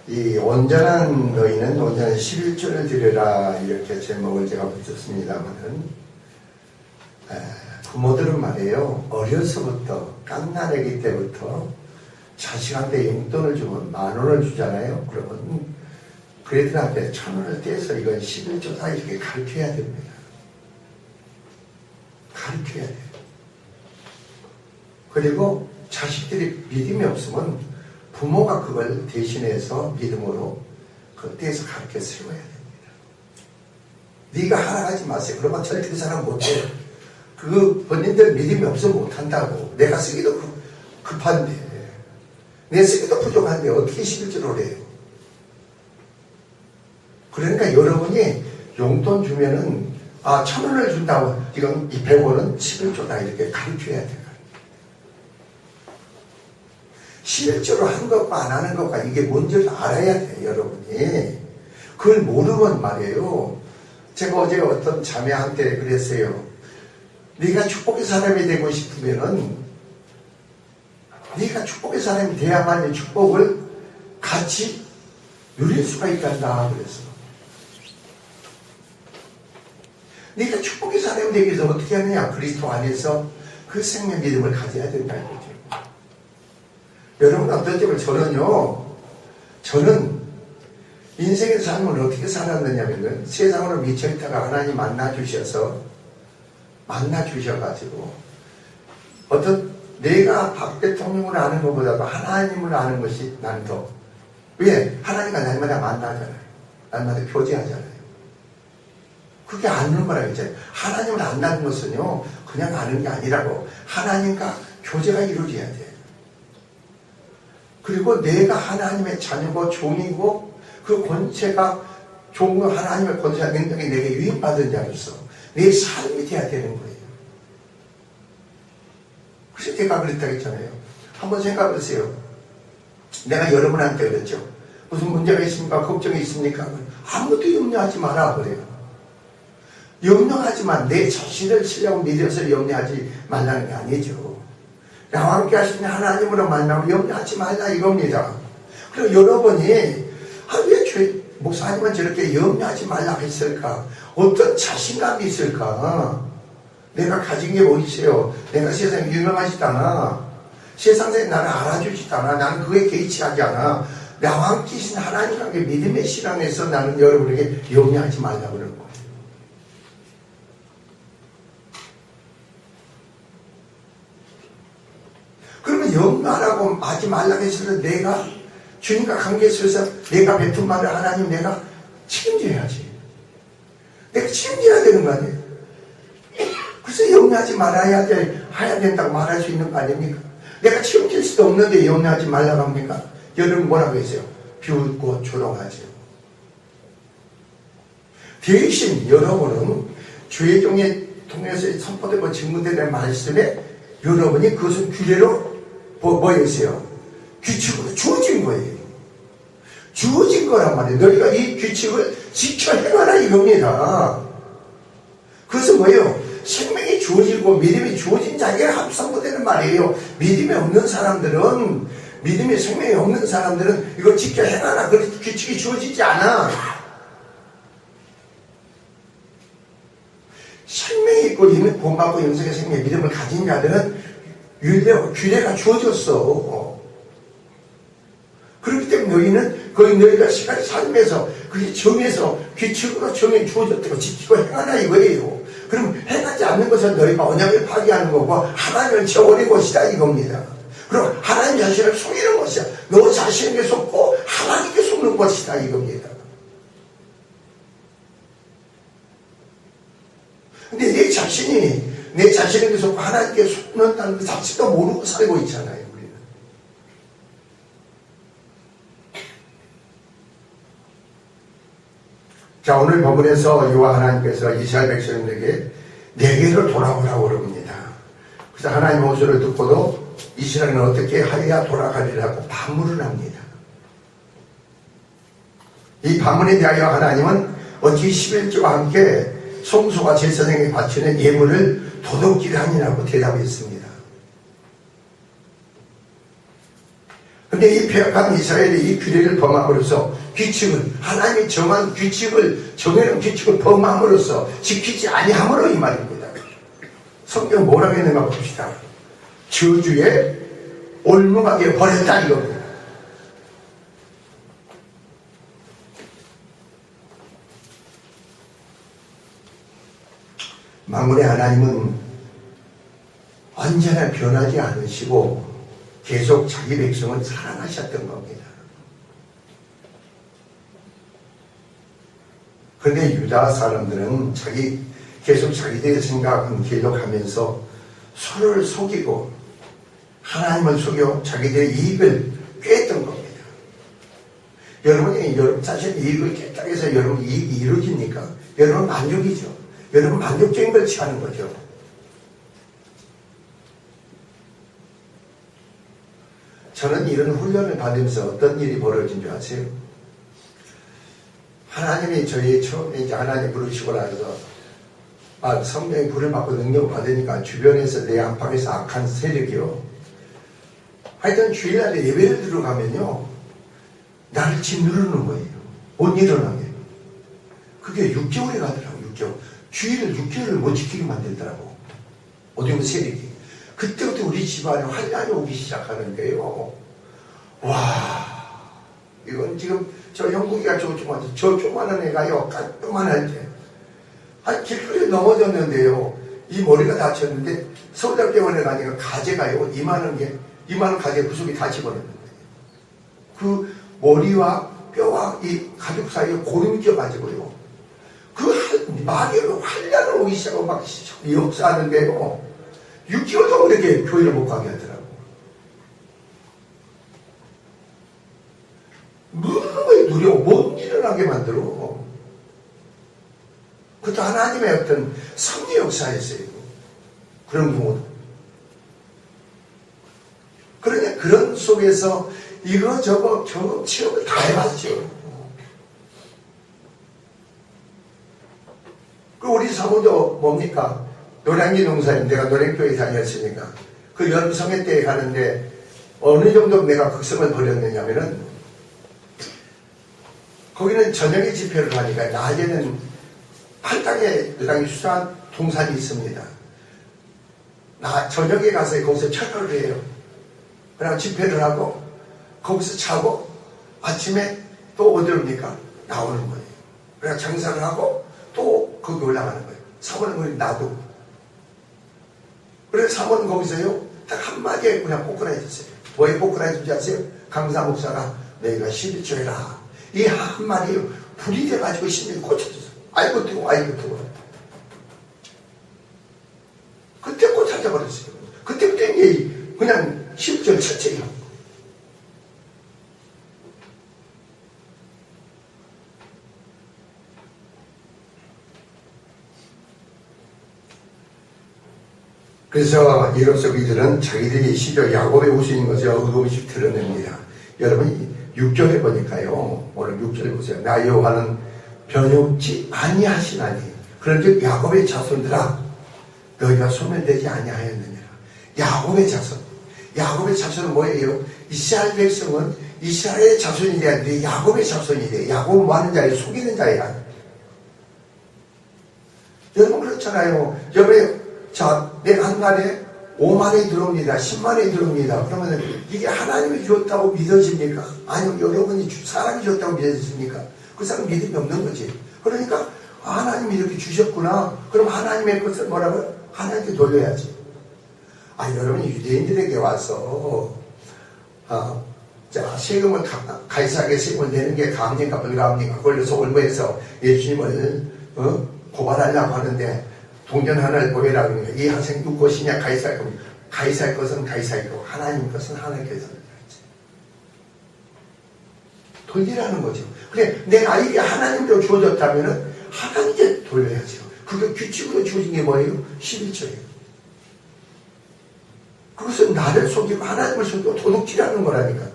이 온전한 너희는 온전한 11조를 드려라, 이렇게 제목을 제가 붙였습니다만은, 부모들은 말이에요, 어려서부터 갓난아기 때부터 자식한테 용돈을 주면 10,000원을 주잖아요. 그러면 그 애들한테 1,000원을 떼서 이건 11조다 이렇게 가르쳐야 됩니다. 가르쳐야 돼요. 그리고 자식들이 믿음이 없으면 부모가 그걸 대신해서 믿음으로 그걸 떼서 가르쳐 세워야 됩니다. 네가 하라 하지 마세요. 그러면 절대 그 사람 못해요. 그 본인들 믿음이 없으면 못한다고. 내가 쓰기도 급한데, 내 쓰기도 부족한데 어떻게 11조를 해요? 그러니까 여러분이 용돈 주면은 1,000원을 준다고 이건 100원은 11조다 이렇게 가르쳐야 돼요. 11조로 하는 것과 안 하는 것과 이게 뭔지를 알아야 돼요, 여러분이. 그걸 모르면 말이에요. 제가 어제 어떤 자매한테 그랬어요. 네가 축복의 사람이 되고 싶으면은 네가 축복의 사람이 돼야만 축복을 같이 누릴 수가 있단다 그랬어. 네가 축복의 사람이 되기 위해서 어떻게 하느냐? 그리스도 안에서 그 생명 믿음을 가져야 된다 이거죠. 여러분 어떤 점을 저는 인생의 삶을 어떻게 살았느냐면 세상으로 미쳐있다가 하나님 만나주셔가지고 어떤 내가 박 대통령을 아는 것보다도 하나님을 아는 것이 나는 더. 왜? 하나님과 날마다 만나잖아요. 날마다 교제하잖아요. 그게 아는 거라 했잖아요. 하나님을 안다는 것은요 그냥 아는 게 아니라고. 하나님과 교제가 이루어져야 돼요. 그리고 내가 하나님의 자녀고 종이고 그 권세가 종과 하나님의 권세와 능력이 내게 유입받은 자로서 내 삶이 돼야 되는 거예요. 그래서 제가 그랬다고 했잖아요. 한번 생각해 보세요. 내가 여러분한테 그랬죠. 무슨 문제가 있습니까? 걱정이 있습니까? 아무것도 염려하지 마라 그래요. 염려하지만 내 자신을 신뢰하고 믿어서 염려하지 말라는 게 아니죠. 나와 함께 하시는 하나님으로 만나고 염려하지 말라 이겁니다. 그리고 여러분이 왜 목사님은 저렇게 염려하지 말라 했을까? 어떤 자신감이 있을까? 내가 가진 게 뭐 있어요? 내가 세상에 유명하지도 세상에 나를 알아주지도 않아. 나는 그에 개의치하지 않아. 나와 함께 계신 하나님과 함께 믿음의 신앙에서 나는 여러분에게 염려하지 말라고 그러는 거예요. 그러면 염려하라고 하지 말라고 했을 때 내가 주님과 관계에 있어서 내가 뱉은 말을 하나님 내가 책임져야지. 내가 책임져야 되는 거 아니에요. 그래서 염려하지 말아야 해야 된다고 말할 수 있는 거 아닙니까? 내가 책임질 수도 없는데 염려하지 말라고 합니까? 여러분 뭐라고 했어요? 비웃고 조롱하죠. 대신 여러분은 주의 종에 통해서 선포되고 증거되는 말씀에 여러분이 그것은 규례로 뭐였어요? 규칙으로 주어진 거예요. 주어진 거란 말이에요. 너희가 이 규칙을 지켜 행하라 이겁니다. 그것은 뭐예요? 생명이 주어지고 믿음이 주어진 자기가 합성되는 말이에요. 믿음이 없는 사람들은, 믿음이 생명이 없는 사람들은 이걸 지켜 행하라. 그 규칙이 주어지지 않아. 생명이 있고 이미 구원받고 영생의 생명의 믿음을 가진 자들은 규례가 주어졌어. 그렇기 때문에 너희는 거의 너희가 시간의 삶에서 그게 정해서 규칙으로 정해 주어졌다고 지키고 행하라 이거예요. 그럼 행하지 않는 것은 너희가 언약을 파기하는 거고 하나님을 저버린 것이다 이겁니다. 그럼 하나님 자신을 속이는 것이야. 너 자신에게 속고 하나님께 속는 것이다 이겁니다. 근데 내 자신에게 속고 하나님께 속는다는 그 자체도 모르고 살고 있잖아요. 우리는. 자, 오늘 본문에서 여호와 하나님께서 이스라엘 백성들에게 내게로 돌아오라고 그럽니다. 그래서 하나님 호소를 듣고도 이스라엘은 어떻게 하여야 돌아가리라고 반문을 합니다. 이 반문에 대하여 하나님은 어찌 11조와 함께 성소가 제사장에게 바치는 예물을 도둑질하니라고 대답했습니다. 근데 이 폐역한 이스라엘이 이 규례를 범함으로써 규칙을, 하나님이 정한 규칙을, 정해놓은 규칙을 범함으로써 지키지 아니함으로 이 말입니다. 성경 뭐라고 했는가 봅시다. 저주에 올무하게 버렸다 이겁니다. 만물의 하나님은 언제나 변하지 않으시고 계속 자기 백성을 사랑하셨던 겁니다. 그런데 유다 사람들은 계속 자기들의 생각은 계속하면서 서로를 속이고 하나님을 속여 자기들의 이익을 꿰었던 겁니다. 여러분이 자신 이익을 깼다고 해서 여러분 이익이 이루어집니까? 여러분 만족이죠. 여러분 만족적인 걸 취하는 거죠. 저는 이런 훈련을 받으면서 어떤 일이 벌어진 줄 아세요? 하나님이 저희 처음에 이제 하나님 부르시고 나서 성령의 불을 받고 능력을 받으니까 주변에서 내 안팎에서 악한 세력이요. 하여튼 주일날에 예배를 들어가면요. 나를 짓누르는 거예요. 못 일어나게. 그게 6개월이 가더라고요. 6개월. 주일을 6개월을 못 지키게 만들더라고. 어디면 세력이. 그때부터 우리 집안에 환란이 오기 시작하는데요. 와, 이건 지금 저 형국이가 저 조그마한 애가요, 깔끔할 때. 길거리에 넘어졌는데요. 이 머리가 다쳤는데 서울대병원에 가니까 가재가요, 이만한 가재 구석이 다 집어넣는 거예요. 그 머리와 뼈와 이 가죽 사이에 고름이 껴가지고요. 마귀로 환란을 오기 시작하고 막 역사하는데요. 6개월 동안 이렇게 교회를 못 가게 하더라고. 누려 못 일어나게 만들어. 그것도 하나님의 어떤 섭리 역사였어요. 그런 경우도. 그러니 그런 속에서 이거저거 경험 체험을 다 해봤죠. 그 우리 사모도 뭡니까? 노량진 농사님, 내가 노량교회 다녔으니까 그 연성회 때 가는데 어느 정도 내가 극성을 벌였느냐면은 거기는 저녁에 집회를 하니까 낮에는 한 땅에 노량진 수산 동산이 있습니다. 저녁에 가서 거기서 철거를 해요. 그냥 집회를 하고 거기서 자고 아침에 또 어디옵니까? 나오는 거예요. 그냥 장사를 하고 또 거기 올라가는 거예요. 사모는 거기 놔두고. 그래서 사모는 거기서요, 딱 한마디에 그냥 포크라해줬어요. 뭐에 포크라해준지 아세요? 강사 목사가 너희가 11조 해라. 이 한마디에 불이 돼가지고 심리를 고쳐줬어요. 아이고 뜨고. 그때 꽂아져버렸어요. 그때부터 이제 그냥 10절 첫째요. 그래서 이로써 이들은 자기들이 시조 야곱의 우수인 것을 의금씩 드러냅니다. 여러분이 6절에 보니까요. 오늘 6절에 보세요. 나 여호와는 변혁지 아니하시나니 그런즉 야곱의 자손들아 너희가 소멸되지 아니하였느니라. 야곱의 자손. 야곱의 자손은 뭐예요? 이스라엘 백성은 이스라엘의 자손이 되는데 야곱의 자손이 돼. 야곱은 뭐 하는 자예요? 속이는 자야. 여러분 그렇잖아요. 여러분 자, 내가 한 달에 5만원이 들어옵니다. 10만원이 들어옵니다. 그러면 이게 하나님이 줬다고 믿어집니까? 아니요, 여러분이 사람이 줬다고 믿어집니까? 그 사람 믿음이 없는 거지. 그러니까 하나님이 이렇게 주셨구나. 그럼 하나님의 것을 뭐라고요? 하나님께 돌려야지. 여러분이 유대인들에게 와서 자, 세금을 가이사에게 세금을 내는 게 가합니까? 불가합니까? 걸려서 올무에서 예수님을 고발하려고 하는데 동전 하나를 보여라 그러니까 이 학생 누구 것이냐? 가이사의 겁니다. 가이사의 것은 가이사의 거고 하나님 것은 하나님께서 돌리라는 거죠. 그래 내가 이게 하나님으로 주어졌다면은 하나님께 돌려야죠. 그게 규칙으로 주어진 게 뭐예요? 11조예요. 그것은 나를 속이고 하나님을 속이고 도둑질하는 거라니까.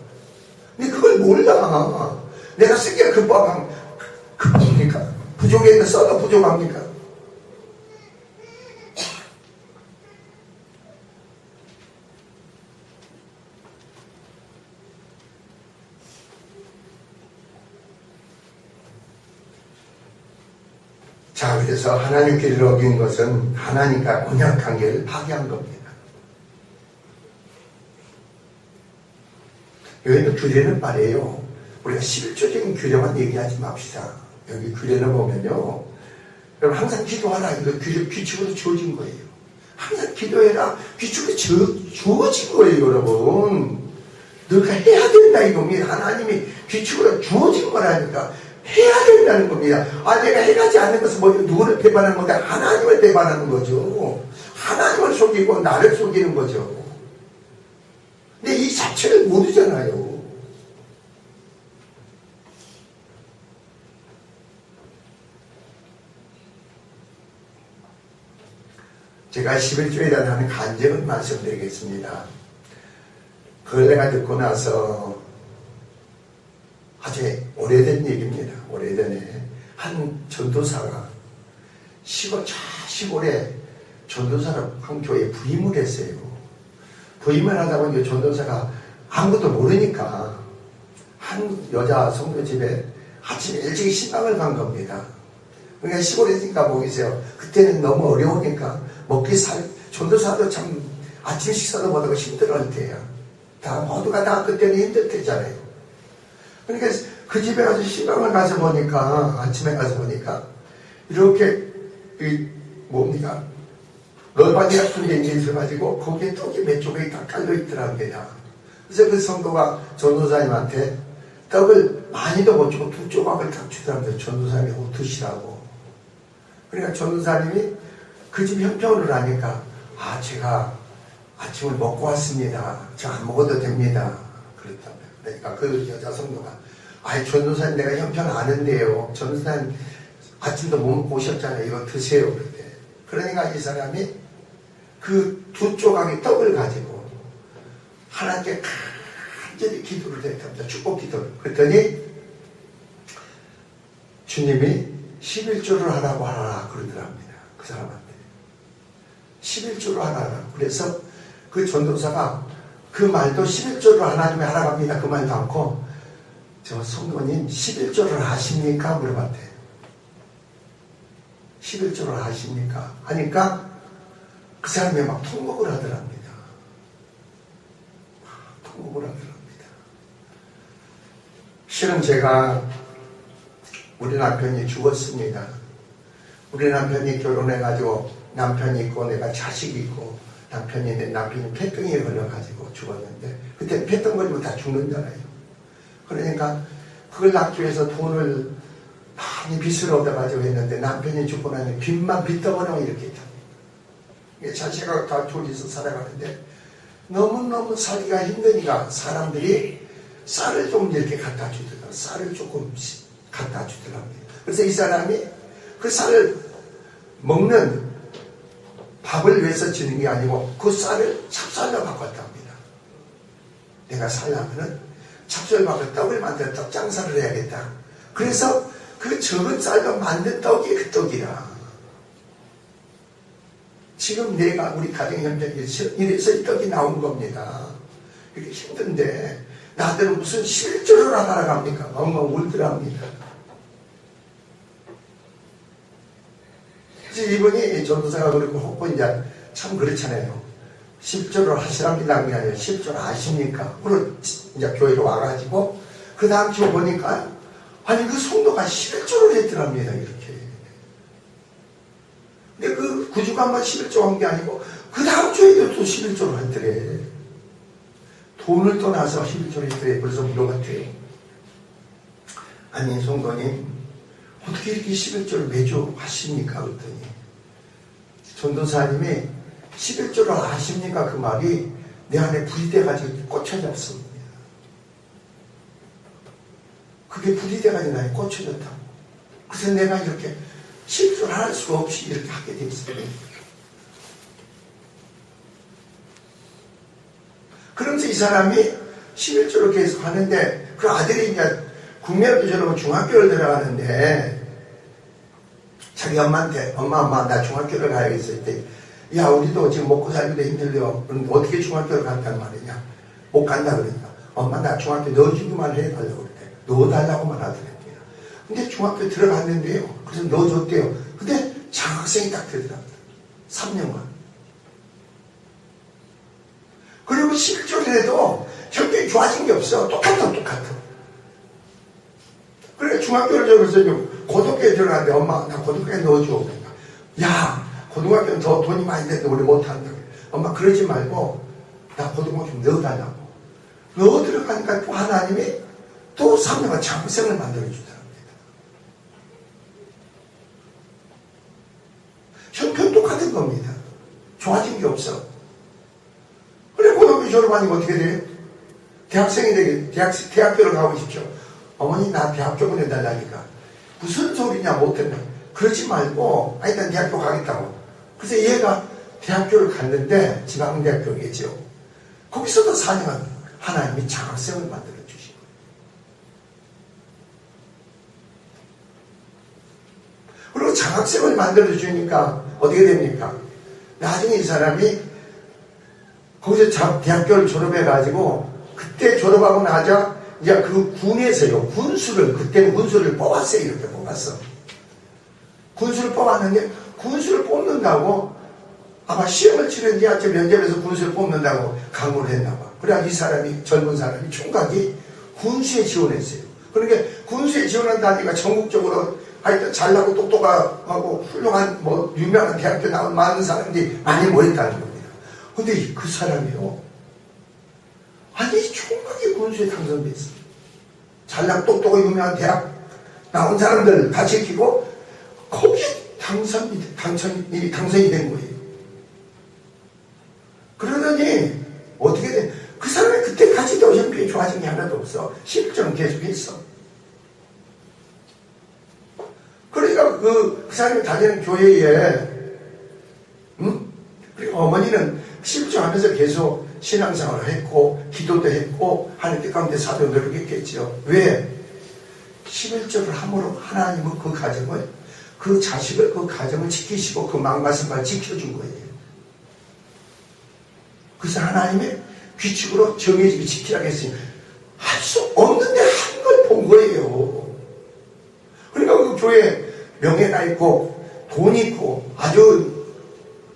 근데 그걸 몰라. 내가 쓰기가 급합니까? 부족했는데 써도 부족합니까? 자, 그래서 하나님 길을 어긴 것은 하나님과 언약 관계를 파괴한 겁니다. 여기는 규례는 말이에요. 우리가 11조적인 규례만 얘기하지 맙시다. 여기 규례를 보면요. 여러분 항상 기도하라. 이거 규칙으로 주어진 거예요. 항상 기도해라. 규칙으로 주어진 거예요, 여러분. 너가 해야 된다 이겁니다. 하나님이 규칙으로 주어진 거라니까. 해야 된다는 겁니다. 아, 내가 해가지 않는 것은 뭐 누구를 배반하는 건데 하나님을 배반하는 거죠. 하나님을 속이고 나를 속이는 거죠. 근데 이 자체를 모르잖아요. 제가 11조에 대한 간증을 말씀드리겠습니다. 그걸 내가 듣고 나서 아주 오래된 얘기입니다. 오래전에 한 전도사가 시골에 전도사를 한 교회에 부임을 했어요. 부임을 하다 보니 전도사가 아무것도 모르니까 한 여자 성도 집에 아침에 일찍 신방을 간 겁니다. 그러니까 시골에 있으니까 보이세요. 그때는 너무 어려우니까 전도사도 참 아침 식사도 못하고 힘들어할 때야. 모두가 다 그때는 힘들 때잖아요. 그러니까 그 집에 가서 신방을 가서 보니까, 아침에 가서 보니까, 이렇게, 널바지 같은 게 있어가지고, 거기에 떡이 몇 조각이 다 깔려있더랍니다. 그래서 그 성도가 전도사님한테 떡을 많이도 못 주고 2조각을 딱 주더랍니다. 전도사님이 드시라고. 그러니까 전도사님이 그 집 형편을 아니까, 제가 아침을 먹고 왔습니다. 저 안 먹어도 됩니다. 그랬답니다. 그러니까 그 여자 성도가, 전도사님 내가 형편 아는데요. 전도사님 아침도 못 먹고 오셨잖아요. 이거 드세요. 그랬대. 그러니까 이 사람이 그 2조각의 떡을 가지고 하나님께 간절히 기도를 했답니다. 축복 기도를. 그랬더니 주님이 11조를 하라고 하라 그러더랍니다. 그 사람한테. 11조를 하라. 그래서 그 전도사가 그 말도 11조를 하나님이 하라고 합니다. 그 말도 않고, 저 성도님 11조를 아십니까? 물어봤대요. 11조를 아십니까? 하니까 그 사람이 막 통곡을 하더랍니다. 통곡을 하더랍니다. 실은 제가 우리 남편이 죽었습니다. 우리 남편이 결혼해가지고 남편이 있고 내가 자식이 있고 남편이 폐병에 걸려가지고 죽었는데 그때 폐병 걸리고 다 죽는잖아요. 그러니까 그걸 낳기 위해서 돈을 많이 빚을 얻어가지고 했는데 남편이 죽고 나니 빚만 빚더거나 이렇게 있다. 자식하고 다 둘이서 살아가는데 너무너무 살기가 힘드니까 사람들이 쌀을 좀 이렇게 갖다 주더라. 쌀을 조금씩 갖다 주더랍니다. 그래서 이 사람이 그 쌀을 먹는 밥을 위해서 주는 게 아니고 그 쌀을 찹쌀로 바꿨답니다. 내가 살려면은 찹쌀 바꿔 떡을 만들어 떡 장사를 해야겠다. 그래서 그 적은 쌀로 만든 떡이 그 떡이라. 지금 내가 우리 가정 형편이 이래서 이 떡이 나온 겁니다. 이렇게 힘든데 나들은 무슨 11조를 하러 갑니까? 엉엉 울더랍니다. 그래서 이분이 전도사가 그리고 혹은 이제 참 그렇잖아요. 10조를 하시랍니다. 게 아니라 10조를 아십니까? 그리고 이제 교회로 와가지고 그 다음 주에 보니까 아니 그 성도가 11조를 했더랍니다. 이렇게. 근데 그 9주간만 11조 한 게 아니고 그 다음 주에도 또 11조를 했더래. 돈을 떠나서 11조를 했더래. 그래서 물어봤대요. 아니 성도님 어떻게 이렇게 11조를 매주 하십니까? 그랬더니 전도사님이 11조를 아십니까? 그 말이 내 안에 불이 돼가지고 꽂혀졌습니다. 그게 불이 돼가지고 나에 꽂혀졌다고. 그래서 내가 이렇게 11조를 할 수가 없이 이렇게 하게 됐습니다. 그러면서 이 사람이 11조를 계속 하는데 그 아들이 이제 국민학교 졸업하고 중학교를 들어가는데 자기 엄마한테 엄마 나 중학교를 가야겠어 했더니 야 우리도 지금 먹고 살기도 힘들려. 어떻게 중학교를 간단 말이냐. 못 간다 그러니까 엄마 나 중학교 넣어주기만 해달라고 그랬대. 넣어달라고만 하더랍니다. 근데 중학교 들어갔는데요. 그래서 넣어줬대요. 근데 장학생이 딱 되더랍니다. 3년간. 그리고 11조를 해도 형편이 좋아진 게 없어. 똑같아. 그래, 중학교를 저기서 고등학교에 들어갔는데, 엄마, 나 고등학교에 넣어줘. 그러니까, 야, 고등학교는 더 돈이 많이 되는데 우리 못한다. 엄마, 그러지 말고, 나 고등학교 좀 넣어달라고. 넣어 들어가니까 또 하나님이 또 3년간 장학생을 만들어주더랍니다. 형편 똑같은 겁니다. 좋아진 게 없어. 그래, 고등학교 졸업하니까 어떻게 돼요? 대학생이 되게, 대학교를 가고 싶죠. 어머니, 나 대학교 보내달라니까. 무슨 소리냐, 못했나. 그러지 말고, 일단 대학교 가겠다고. 그래서 얘가 대학교를 갔는데, 지방대학교겠죠. 거기서도 4년 하나님이 장학생을 만들어 주신 거예요. 그리고 장학생을 만들어 주니까 어떻게 됩니까? 나중에 이 사람이 거기서 대학교를 졸업해가지고, 그때 졸업하고 나자, 이제 그 군에서요, 그때는 군수를 뽑았어요. 이렇게 뽑았어. 군수를 뽑았는데, 군수를 뽑는다고, 아마 시험을 치는지 아침 면접에서 군수를 뽑는다고 강구를 했나봐. 그래야 이 사람이, 젊은 사람이, 총각이 군수에 지원했어요. 그러니까 군수에 지원한다니까 전국적으로 하여튼 잘나고 똑똑하고 훌륭한, 유명한 대학교 나온 많은 사람들이 많이 모였다는 겁니다. 근데 그 사람이요, 아니, 총각이 군수에 당선됐어. 잘나고 똑똑하고 유명한 대학 나온 사람들 다 지키고, 거기에 당선이 된 거예요. 그러더니, 어떻게 돼? 그 사람이 그때까지도 형편이 좋아진 게 하나도 없어. 실정은 계속 했어. 그러니까 그 사람이 다니는 교회에, 그리고 어머니는 실정하면서 계속 신앙생활을 했고, 기도도 했고, 하는 뜻 가운데 사도 노력했겠죠. 왜? 11조를 함으로 하나님은 그 가정을, 그 자식을, 그 가정을 지키시고, 그 망가짐을 지켜준 거예요. 그래서 하나님의 규칙으로 정해지게 지키라고 했으니, 할 수 없는데 한 걸 본 거예요. 그러니까 그 교회 명예가 있고, 돈이 있고, 아주,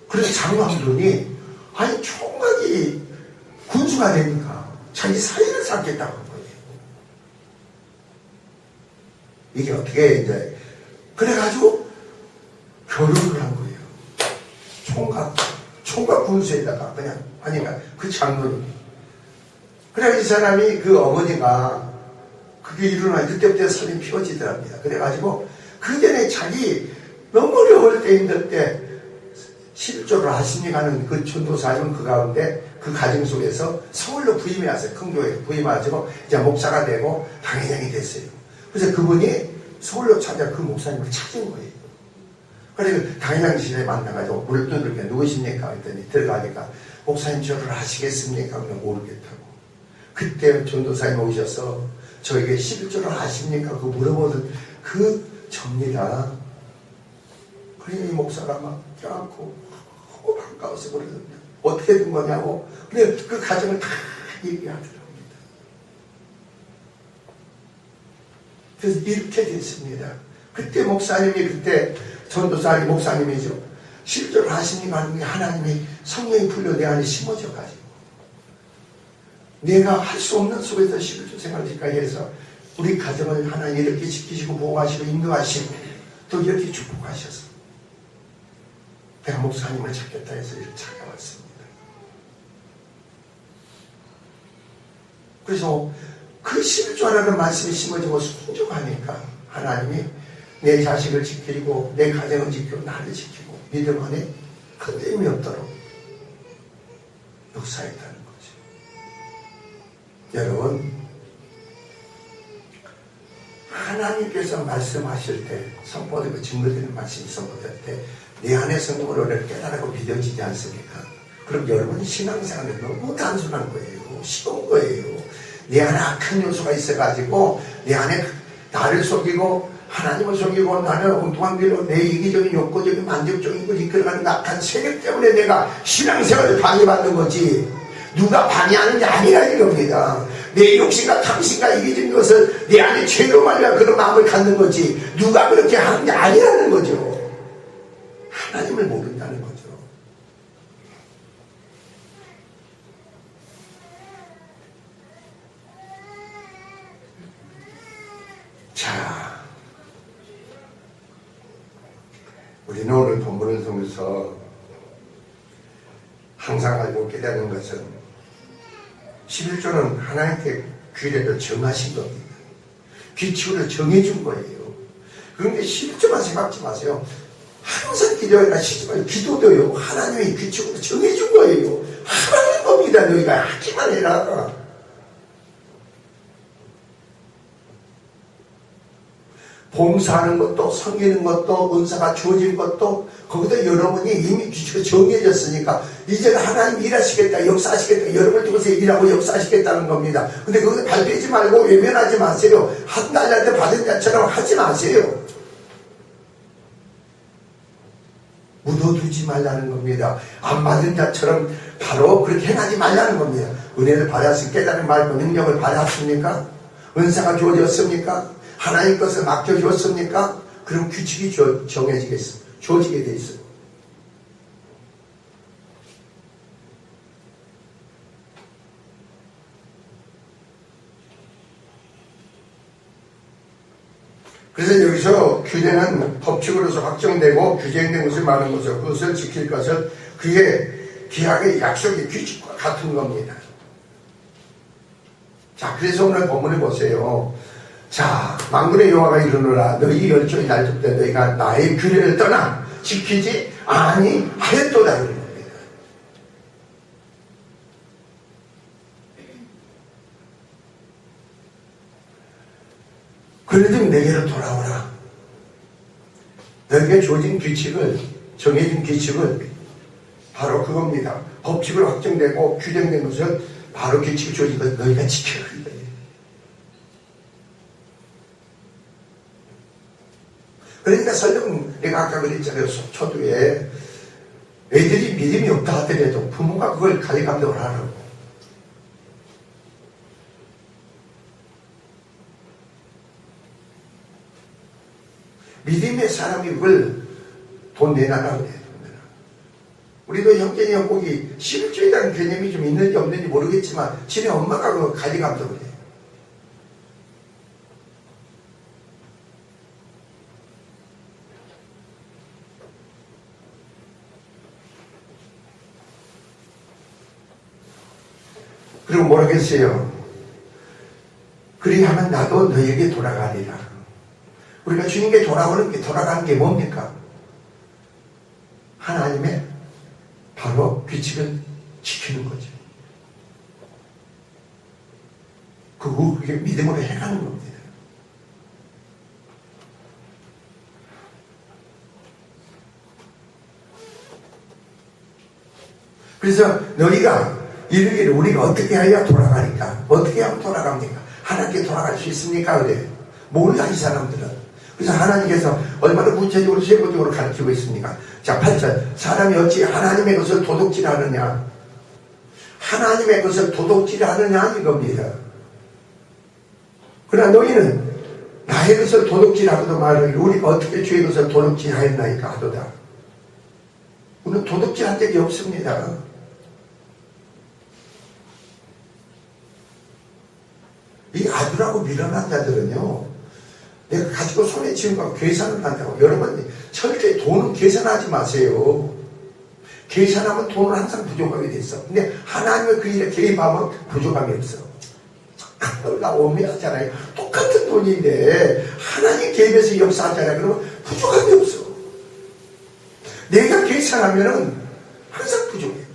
그래서 장로한분이, 아니, 총각이 군수가 되니까 자기 사위를 쌓겠다고 한 거예요. 이게 어떻게 이제, 그래가지고 결혼을 한 거예요. 총각 군수에다가 그냥 하니까 그 장로님이. 그래 이 사람이 그 어머니가 그게 일어나니 그때부터 살이 피워지더랍니다. 그래가지고 그 전에 자기 너무 어려울 때 힘들 때 11조를 하십니까 하는 그 전도사님은 그 가운데 그 가정 속에서 서울로 부임해 왔어요. 큰 교회에 부임해가지고 이제 목사가 되고 당회장이 됐어요. 그래서 그분이 서울로 찾아 그 목사님을 찾은 거예요. 그래서 당회장실에 만나가지고 물어뜯을게 누구십니까? 했더니 들어가니까 목사님 저를 하시겠습니까? 그냥 모르겠다고. 그때 전도사님 오셔서 저에게 11조를 아십니까? 그 물어보던 그 접니다. 그러니 이 목사가 막 껴안고 너무 반가워서 그러던데 어떻게 된 거냐고. 근데 그 가정을 다 얘기하더랍니다. 그래서 이렇게 됐습니다. 그때 목사님이 그때 전도사님 목사님이죠. 11조를 하시니까 하는 게 하나님이 성령이 풀려 내 안에 심어져가지고 내가 할 수 없는 속에서 11조 생활을 지까지 해서 우리 가정을 하나님 이렇게 지키시고 보호하시고 인도하시고 또 이렇게 축복하셔서 내가 목사님을 찾겠다 해서 이렇게 찾아왔습니다. 그래서 그 11조라는 말씀이 심어지고 순종하니까 하나님이 내 자식을 지키고 내 가정을 지키고 나를 지키고 믿음 안에 흔들림이 없도록 역사했다는 거죠. 여러분, 하나님께서 말씀하실 때 선포되고 증거되는 말씀이 선포될 때 내 안에 성령으로 깨달고 믿어지지 않습니까? 그럼 여러분이 신앙생활은 너무 단순한 거예요. 쉬운 거예요. 내 안에 악한 요소가 있어가지고 내 안에 나를 속이고 하나님을 속이고 나는 엉뚱한 길로 내 이기적인 욕구적인 만족적인 걸 이끌어가는 악한 세력 때문에 내가 신앙생활을 방해받는 거지 누가 방해하는 게 아니라 이겁니다. 내 욕심과 탐심과 이기적인 것을 내 안에 죄로 말미암아 그런 마음을 갖는 거지 누가 그렇게 하는 게 아니라는 거죠. 하나님을 모른다는 거죠. 자, 우리는 오늘 본문을 통해서 항상 알고 깨닫는 것은 11조는 하나님께 규례를 정하신 겁니다. 규칙을 정해준 거예요. 그런데 11조만 생각지 마세요. 항상 기도해라 시지만 기도도요 하나님이 규칙으로 정해준 거예요. 하나님 겁니다. 너희가 하기만 해라. 봉사하는 것도 섬기는 것도 은사가 주어진 것도 거기다 여러분이 이미 규칙이 정해졌으니까 이제는 하나님 일하시겠다 역사하시겠다 여러분을 통해서 일하고 역사하시겠다는 겁니다. 근데 거기서 발표하지 말고 외면하지 마세요. 한 달한테 받은 자처럼 하지 마세요. 묻어두지 말라는 겁니다. 안 받은 자처럼 바로 그렇게 행하지 말라는 겁니다. 은혜를 받았으니 깨달은 말과 능력을 받았습니까? 은사가 주어졌습니까? 하나님 것을 맡겨주었습니까? 그럼 규칙이 정해지겠어. 주어지게 돼 있어요. 그래서 여기서 규례는 법칙으로서 확정되고 규정된 것을 말하는 것을 그것을 지킬 것을 그의 기약의 약속의 규칙과 같은 겁니다. 자, 그래서 오늘 본문을 보세요. 자, 만군의 여호와가 이르노라 너희 열조의 날들 때 너희가 나의 규례를 떠나 지키지 아니하였도다 이런 겁니다. 그러면 내게로 돌아오라. 너희가 주어진 규칙을 정해진 규칙을 바로 그겁니다. 법칙으로 확정되고 규정된 것을 바로 규칙이 주어진 것을 너희가 지켜라. 그러니까 설령 내가 아까 그랬잖아요. 초두에 애들이 믿음이 없다 하더라도 부모가 그걸 관리 감독을 하라고. 믿음의 사람이 그걸 돈 내놔라고 해요. 우리도 형제니 형복이 11조에 개념이 좀 있는지 없는지 모르겠지만 지네 엄마가 그걸 관리 감독을 해요. 그리고 뭐라고 했어요? 그리하면 나도 너에게 돌아가리라. 우리가 주님께 돌아가는 게 뭡니까? 하나님의 바로 규칙을 지키는 거죠. 그게 믿음으로 행하는 겁니다. 그래서 너희가 이르기를 우리가 어떻게 해야 돌아가니까? 어떻게 하면 돌아갑니까? 하나님께 돌아갈 수 있습니까? 그래. 몰라 이 사람들은. 그래서 하나님께서 얼마나 구체적으로 세부적으로 가르치고 있습니까? 자 8절 사람이 어찌 하나님의 것을 도둑질하느냐? 하나님의 것을 도둑질하느냐 이겁니다. 그러나 너희는 나의 것을 도둑질하고도 말하기를 우리가 어떻게 주의 것을 도둑질하였나이까 하도다. 우리는 도둑질한 적이 없습니다. 이 아두라고 밀어난 자들은요, 내가 가지고 손에 쥐는 거 계산을 한다고. 여러분, 절대 돈은 계산하지 마세요. 계산하면 돈은 항상 부족하게 돼 있어. 근데 하나님의 그 일에 개입하면 부족함이 없어. 나 오해하잖아요. 똑같은 돈인데 하나님 개입해서 역사하잖아요. 그러면 부족함이 없어. 내가 계산하면은 항상 부족해.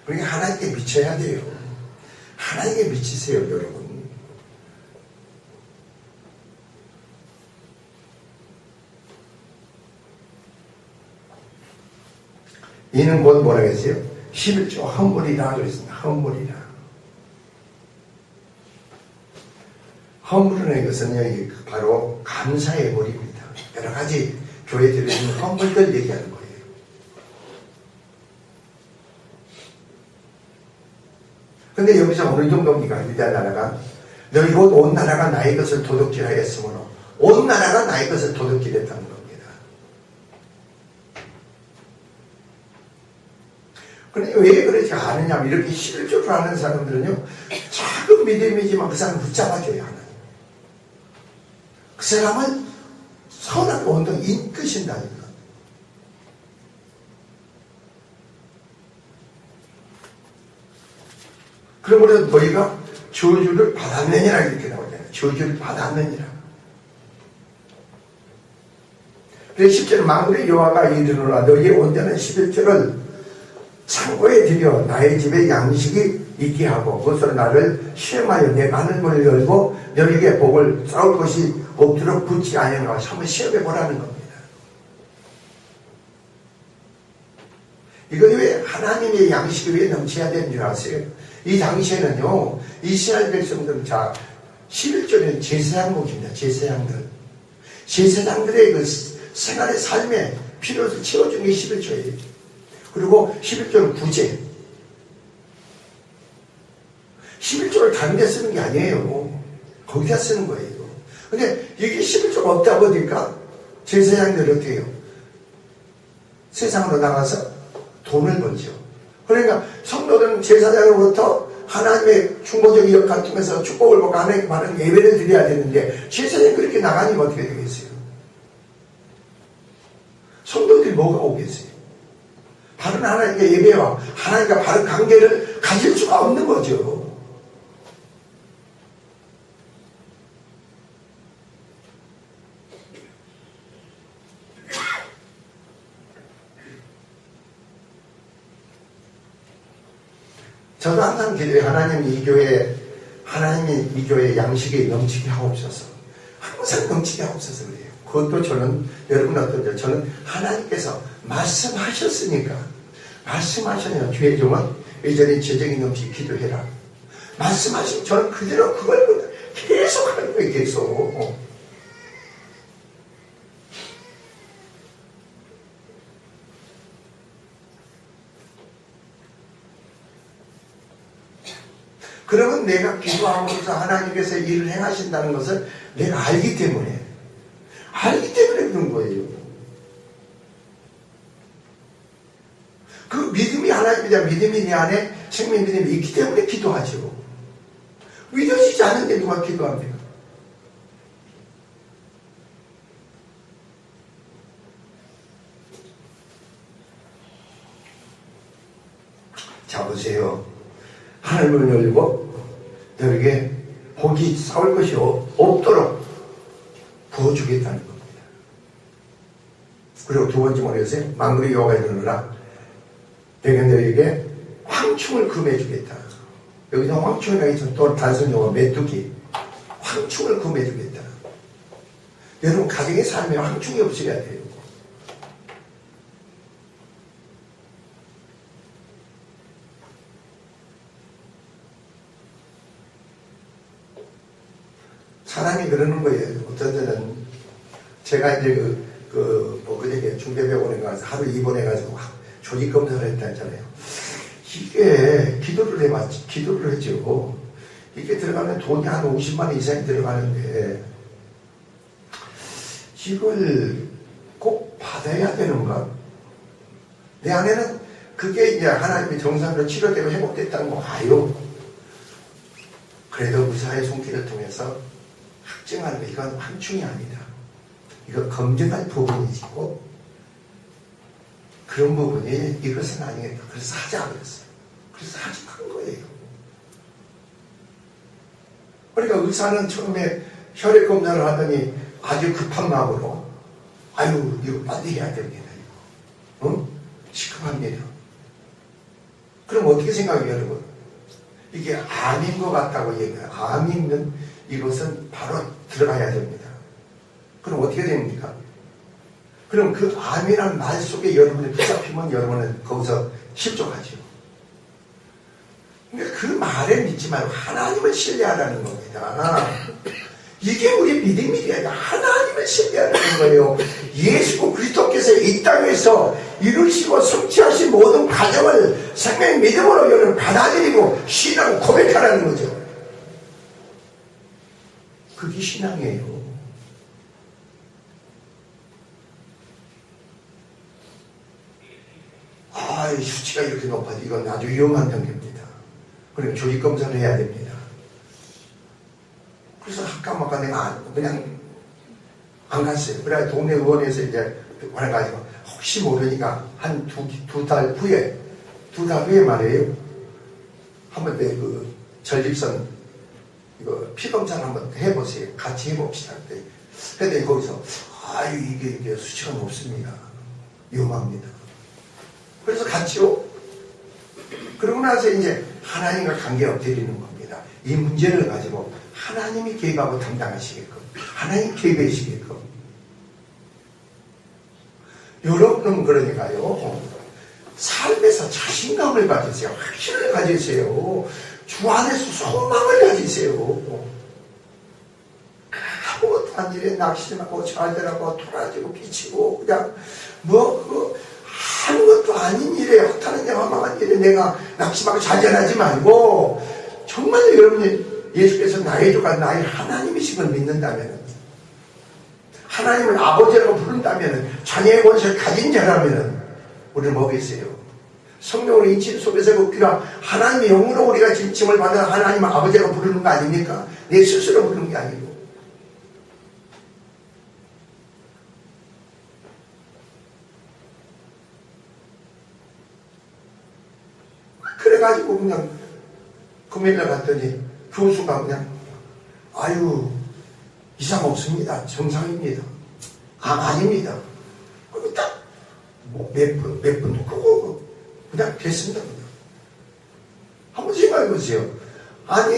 우리가 하나님께 미쳐야 돼요. 하나님께 미치세요, 여러분. 이는 곧 뭐라고 했어요? 11조 헌물이라 그랬습니다. 헌물이라. 헌물은 이것은요, 바로 감사의 몰입니다. 여러 가지 교회들에 있는 헌물들 얘기하는 거예요. 근데 여기서 어느 정도입니까? 위대한 나라가 너희 곧 온 나라가 나의 것을 도둑질하였으므로 온 나라가 나의 것을 도둑질했다는 겁니다. 그런데 왜 그러지 않느냐? 이렇게 실조를 하는 사람들은요, 작은 믿음이지만 그 사람 붙잡아줘야 하나요? 그 사람은 선하게 온통 이끄신다니까. 그러므로 너희가 저주를 받았느니라 이렇게 나오잖아요. 저주를 받았느니라. 그래서 10절 만군의 여호와가 이르노라 너희의 온전한 11조를 창고에 들여 나의 집에 양식이 있게 하고 그것으로 나를 시험하여 내 마늘문을 열고 너희에게 복을 싸울 것이 없도록 붙지 아니하노라. 한번 시험해 보라는 겁니다. 이건 왜 하나님의 양식이 왜 넘쳐야 되는 줄 아세요? 이 당시에는요, 이스라엘 백성들은 11조는 제사장목입니다. 제사장들. 제사장들의 그 생활의 삶에 필요를 채워준 게 11조예요. 그리고 11조는 구제. 11조를 다른 데 쓰는 게 아니에요. 거기다 쓰는 거예요. 근데 이게 11조가 없다 보니까 제사장들이 어떻게 해요? 세상으로 나가서 돈을 벌죠. 그러니까 성도들은 제사장으로부터 하나님의 중보적인 역할을 통해서 축복을 받고 하나님께 많은 예배를 드려야 되는데 제사장이 그렇게 나가니까 어떻게 되겠어요? 성도들이 뭐가 오겠어요? 바른 하나님께 예배와 하나님과 바른 관계를 가질 수가 없는 거죠. 저도 항상 기도해요. 하나님이 이 교회에 양식이 넘치게 하옵소서. 항상 넘치게 하옵소서 그래요. 그것도 저는, 여러분 어떤지, 저는 하나님께서 말씀하셨으니까, 말씀하셨냐, 주의 종은 이전에 재정이 넘치게 기도해라. 말씀하시면 저는 그대로 그걸 계속 하는 거예요, 계속. 그러면 내가 기도함으로써 하나님께서 일을 행하신다는 것을 내가 알기 때문에 그런 거예요. 그 믿음이 하나님이다. 믿음이 내 안에 생명 믿음이 있기 때문에 기도하죠. 믿어지지 않는데 누가 기도합니까? 자, 보세요. 하늘문을 열고 너에게 복이 싸울 것이 없도록 부어주겠다는 겁니다. 그리고 두 번째 뭐였어요? 만군의 여호와가 이르노라 내가 너에게 황충을 금해주겠다. 여기서 황충이라고 해서 또 단순 용어 메뚜기. 황충을 금해주겠다. 여러분 가정의 삶에 황충이 없어야 돼요. 사람이 그러는 거예요. 어떤 데는 제가 이제 그저께 중대병원에 가서 하루 입원해가지고 조직 검사를 했다 했잖아요. 이게 기도를 했죠. 이게 들어가면 돈이 한 50만 이상이 들어가는데 이걸 꼭 받아야 되는가? 내 안에는 그게 이제 하나님의 정상으로 치료되고 회복됐다는 거 봐요. 그래도 의사의 손길을 통해서 확증하는 거 이건 황충이 아니다. 이거 검증할 부분이고 그런 부분이 이것은 아니겠다. 그래서 하자 그랬어요. 그래서 하직한 거예요. 그러니까 의사는 처음에 혈액 검사를 하더니 아주 급한 마음으로 아유 이거 빨리 해야 됩니다. 응? 시급합니다. 그럼 어떻게 생각해요 여러분? 이게 암인 것 같다고 얘기해요. 암이면 이것은 바로 들어가야 됩니다. 그럼 어떻게 됩니까? 그럼 그 암이라는 말 속에 여러분이 붙잡히면 여러분은 거기서 실족하죠. 그러니까 그 말에 믿지 말고 하나님을 신뢰하라는 겁니다. 이게 우리 믿음이에요. 하나님을 신뢰하는 거예요. 예수 그리스도께서 이 땅에서 이루시고 성취하신 모든 과정을 생명 믿음으로 여러분 받아들이고 신앙 고백하라는 거죠. 그게 신앙이에요. 수치가 이렇게 높아도 이건 아주 위험한 단계입니다. 그러니까 조직검사를 해야 됩니다. 그래서 학과마까 내가 그냥 안 갔어요. 그래 동네 의원에서 이제 말해가지고 혹시 모르니까 한 두 달 후에 말이에요. 한번 그 전립선 이거 피검사를 한번 해보세요. 같이 해봅시다. 그랬더니 거기서 이게 수치가 높습니다. 위험합니다. 그래서 갔죠. 그러고 나서 이제 하나님과 관계를 드리는 겁니다. 이 문제를 가지고 하나님이 개입하고 담당하시게끔, 하나님 개입하시게끔. 여러분은 그러니까요, 삶에서 자신감을 가지세요. 확신을 가지세요. 주 안에서 소망을 가지세요. 아무것도 안 일에 낙심하고 잘되라고 돌아지고 비치고 그냥 아무것도 아닌 일에 허탄한 영화망한 일에 내가 낙심하고 좌절하지 말고 정말로 여러분이 예수께서 나의 주가 나의 하나님이신 걸 믿는다면, 하나님을 아버지라고 부른다면, 자녀의 권세를 가진 자라면 우리는 뭐겠어요? 성령으로 인친 속에서 우리가 하나님의 영으로 우리가 진침을 받아 하나님 아버지라고 부르는 거 아닙니까? 내 스스로 부르는 게 아니고. 그래가지고 그냥 금요일날 갔더니 교수가 그냥 이상 없습니다. 정상입니다. 아닙니다. 그럼 딱 몇 분 끄고 그냥 됐습니다. 그냥. 한번 생각해 보세요. 아니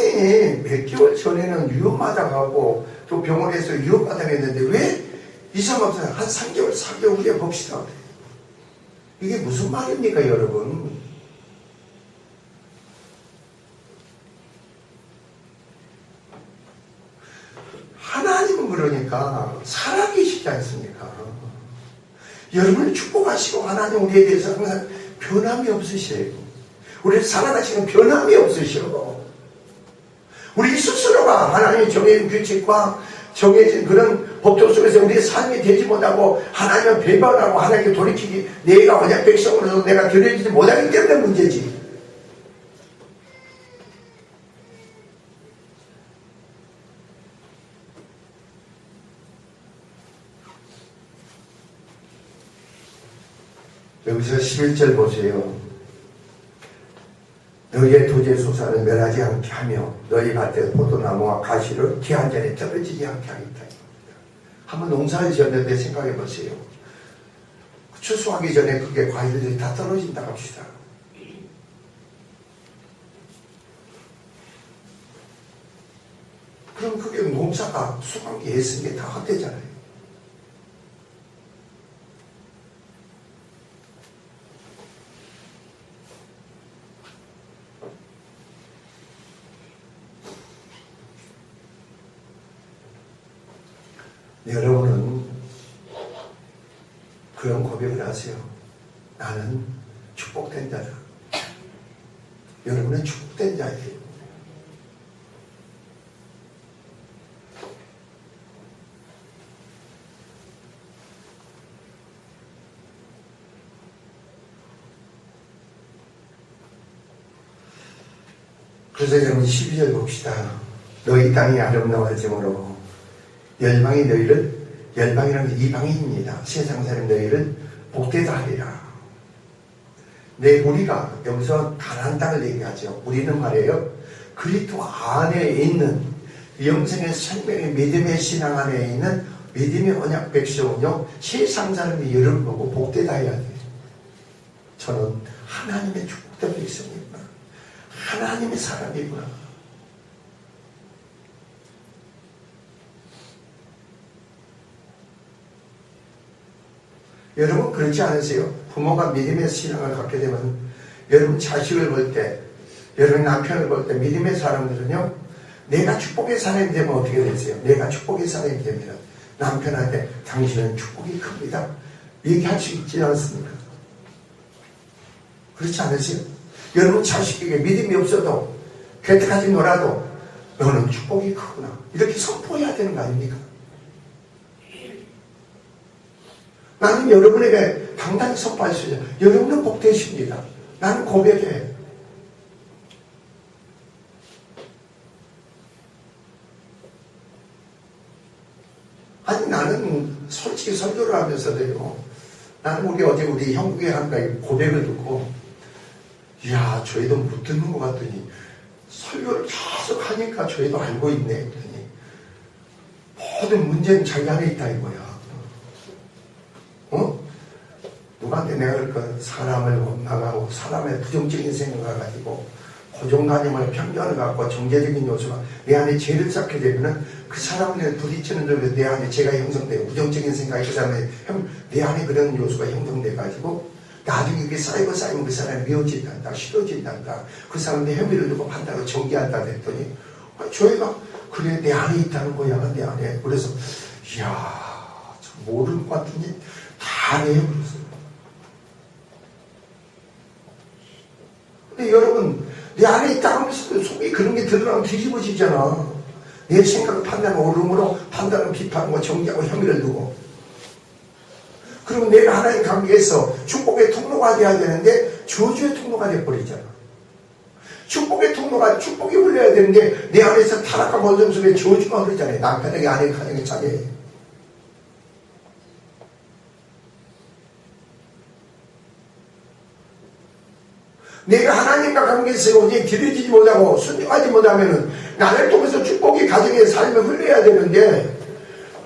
몇 개월 전에는 위험하다고 하고 또 병원에서 위험하다고 했는데 왜 이상 없어요? 한 3개월 4개월 후에 봅시다. 이게 무슨 말입니까 여러분? 하나님은 그러니까 살아계시지 않습니까? 여러분을 축복하시고 하나님 우리에 대해서 항상 변함이 없으셔요. 우리를 살아가시는 변함이 없으셔. 우리 스스로가 하나님의 정해진 규칙과 정해진 그런 법조 속에서 우리의 삶이 되지 못하고 하나님을 배반하고 하나님께 돌이키기 내가 언약 백성으로서 내가 드려지지 못하기 때문에 문제지. 여기서 11절 보세요. 너희의 도제 소사는 멸하지 않게 하며 너희 밭에 포도나무와 가시를 기한 전에 떨어지지 않게 하겠다. 한번 농사를 지었는데 생각해 보세요. 추수하기 전에 그게 과일들이 다 떨어진다 합시다. 그럼 그게 농사가 수확이 애쓴 게 다 헛되잖아요. 여러분은 그런 고백을 하세요. 나는 축복된 자다. 여러분은 축복된 자예요. 그래서 여러분 12절 봅시다. 너희 땅이 아름다워짐으로 열방이 너희를, 열방이라는 게 이방인입니다. 세상 사람 너희를 복되다 하리라. 우리가 여기서 가나안 땅을 얘기하죠. 우리는 말이에요. 그리스도 안에 있는 영생의 생명의 믿음의 신앙 안에 있는 믿음의 언약 백성은요. 세상 사람이 여러분 보고 복되다 해야 돼요. 저는 하나님의 축복된 백성이구나. 하나님의 사람이구나. 여러분 그렇지 않으세요? 부모가 믿음의 신앙을 갖게 되면 여러분 자식을 볼 때, 여러분 남편을 볼 때 믿음의 사람들은요 내가 축복의 사람이 되면 어떻게 되세요? 내가 축복의 사람이 되면 남편한테 당신은 축복이 큽니다. 얘기할 수 있지 않습니까? 그렇지 않으세요? 여러분 자식에게 믿음이 없어도 개떡같이 놀아도 너는 축복이 크구나. 이렇게 선포해야 되는 거 아닙니까? 나는 여러분에게 당당히 선포할 수 있어요. 여러분은 복되십니다. 나는 고백해. 아니 나는 솔직히 설교를 하면서도요. 나는 우리 형국에 한가 고백을 듣고 이야 저희도 못 듣는 것 같더니 설교를 계속 하니까 저희도 알고 있네 했더니 모든 문제는 자기 안에 있다 이거야. 누구한테 내가 그럴까 사람을 원망하고 사람의 부정적인 생각을 가지고 고정관념을 편견을 갖고 정제적인 요소가 내 안에 죄를 쌓게 되면은 그 사람을 부딪히는 점에서 내 안에 죄가 형성되고 부정적인 생각이 그 사람의 내 안에 그런 요소가 형성돼 가지고 나중에 이게 쌓이면 그 사람이 미워진단다 싫어진단다 그 사람한테 혐의를 두고 판단을 정지한다 했더니 저희가 그래 내 안에 있다는 거야 내 안에. 그래서 이야 참 모르는 것 같으니 다 안에 해버렸어요. 근데 여러분 내 안에 있다 하면서도 속에 그런 게 드러나면 뒤집어지잖아. 내 생각 판단은 오름으로 판단은 비판하고 정죄하고 혐의를 두고. 그러면 내가 하나님 관계에서 축복의 통로가 돼야 되는데 저주의 통로가 돼버리잖아. 축복의 통로가 축복이 흘러야 되는데 내 안에서 타락과 번점 속에 저주가 흐르잖아요. 남편에게 아내에게 가정에 자녀에게. 내가 하나님과 관계에서 오직 기르지지 못하고 순종하지 못하면은 나를 통해서 축복이 가정의 삶에 흘러야 되는데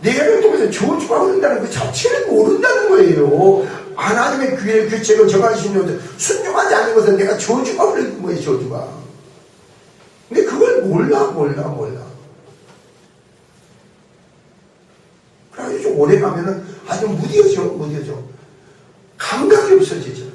내를 통해서 저주가 흐른다는 그 자체를 모른다는 거예요. 하나님의 규례 규칙을 정하신 순종하지 않는 것은 내가 저주가 흐르는 거예요. 저주가. 근데 그걸 몰라. 그래가지고 좀 오래 가면은 아주 무뎌져. 감각이 없어지죠.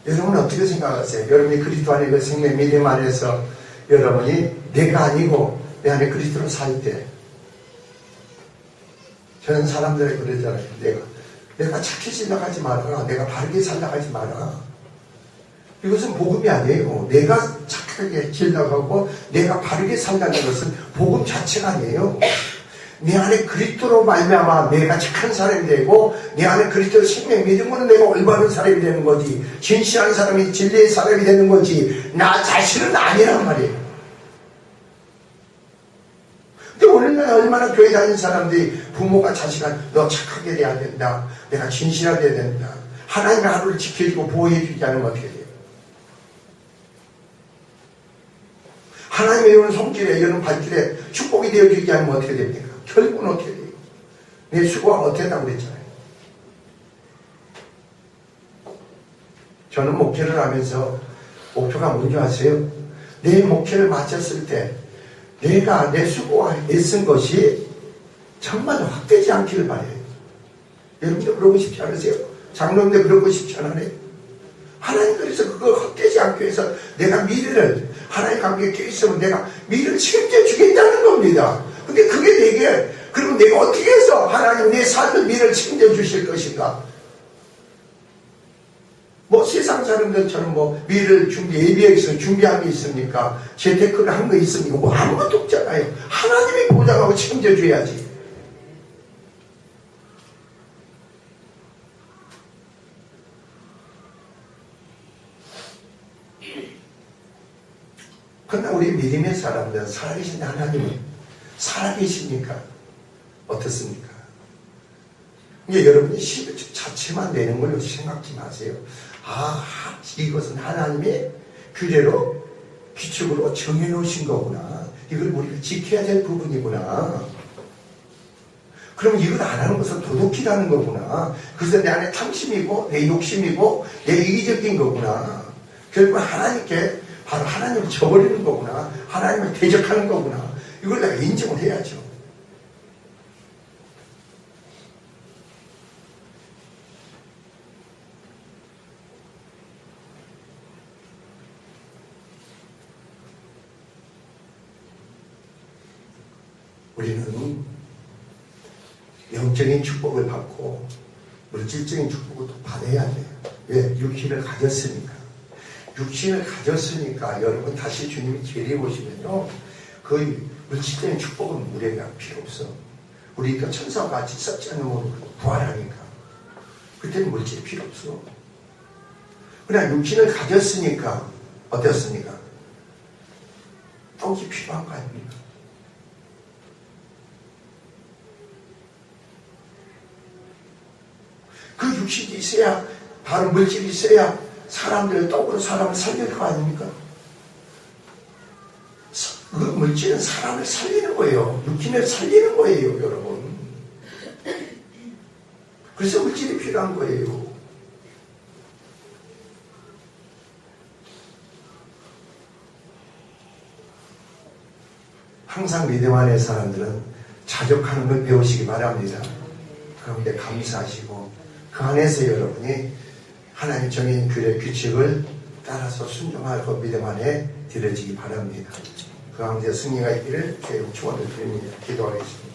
여러분은 어떻게 생각하세요? 여러분이 그리스도 안에 그 생명 믿음 안에서 여러분이 내가 아니고 내 안에 그리스도로 살 때 저는 사람들에게 그러잖아요. 내가 착해지려고 하지 마라. 내가 바르게 살려고 하지 마라. 이것은 복음이 아니에요. 내가 착하게 지려고 하고 내가 바르게 살려는 것은 복음 자체가 아니에요. 내 안에 그리스도로 말미암아 내가 착한 사람이 되고 내 안에 그리스도 생명 믿음으로 내가 올바른 사람이 되는 거지. 진실한 사람이 진리의 사람이 되는 거지. 나 자신은 아니란 말이에요. 근데 오늘날 얼마나 교회 다니는 사람들이 부모가 자식한테 너 착하게 돼야 된다. 내가 진실하게 돼야 된다. 하나님의 하루를 지켜주고 보호해주지 않으면 어떻게 돼요? 하나님의 이런 손길에 이런 발길에 축복이 되어주지 않으면 어떻게 됩니까? 결국은 어떻게 돼요? 내 수고가 어떻게 된다고 그랬잖아요. 저는 목회를 하면서 목표가 뭔지 아세요? 내 목회를 마쳤을 때 내가 내 수고와 애쓴 것이 정말 확되지 않기를 바라요. 여러분들 그러고 싶지 않으세요? 장로님들 그러고 싶지 않아요? 하나님 그래서 그거 헛되지 않기 위해서 내가 미래를 하나님 관계에 껴있으면 내가 미래를 책임져 주겠다는 겁니다. 근데 그게 내게 그러면 내가 어떻게 해서 하나님 내 삶의 미래를 책임져 주실 것인가? 뭐 세상 사람들처럼 뭐 미래를 예비해서 준비한 게 있습니까? 재테크를 한 거 있습니까? 뭐 아무것도 없잖아요. 하나님이 보장하고 책임져 줘야지. 그러나 우리 믿음의 사람들은 살아계신 하나님은 살아계십니까? 어떻습니까? 이게 여러분이 시비축 자체만 내는 걸로 생각지 마세요. 아, 이것은 하나님의 규례로 규칙으로 정해놓으신 거구나. 이걸 우리가 지켜야 될 부분이구나. 그럼 이걸 안 하는 것은 도둑질하는 거구나. 그래서 내 안에 탐심이고 내 욕심이고 내 이기적인 거구나. 결국 하나님께 바로 하나님을 저버리는 거구나. 하나님을 대적하는 거구나. 이걸 내가 인정을 해야죠. 우리는 영적인 축복을 받고 물질적인 축복을 또 받아야 돼요. 왜? 육신을 가졌으니까. 육신을 가졌으니까 여러분 다시 주님이 재림해 보시면요, 그 물질적인 축복은 우리가 필요 없어. 우리가 천사와 같이 썩지 않는 몸으로 부활하니까 그때는 물질이 필요 없어. 그냥 육신을 가졌으니까 어땠습니까? 떡이 필요한 거 아닙니까? 그 육신이 있어야, 바로 물질이 있어야 사람들을 떡으로 사람을 살릴 거 아닙니까? 그 물질은 사람을 살리는 거예요. 육신을 살리는 거예요, 여러분. 그래서 물질이 필요한 거예요. 항상 믿음 안의 사람들은 자족하는 걸 배우시기 바랍니다. 그런데 감사하시고 그 안에서 여러분이 하나님 정해진 규칙을 따라서 순종하고 믿음 안에 들어지기 바랍니다. 그 가운데 승리가 있기를 주의 축원을 드립니다. 기도하겠습니다.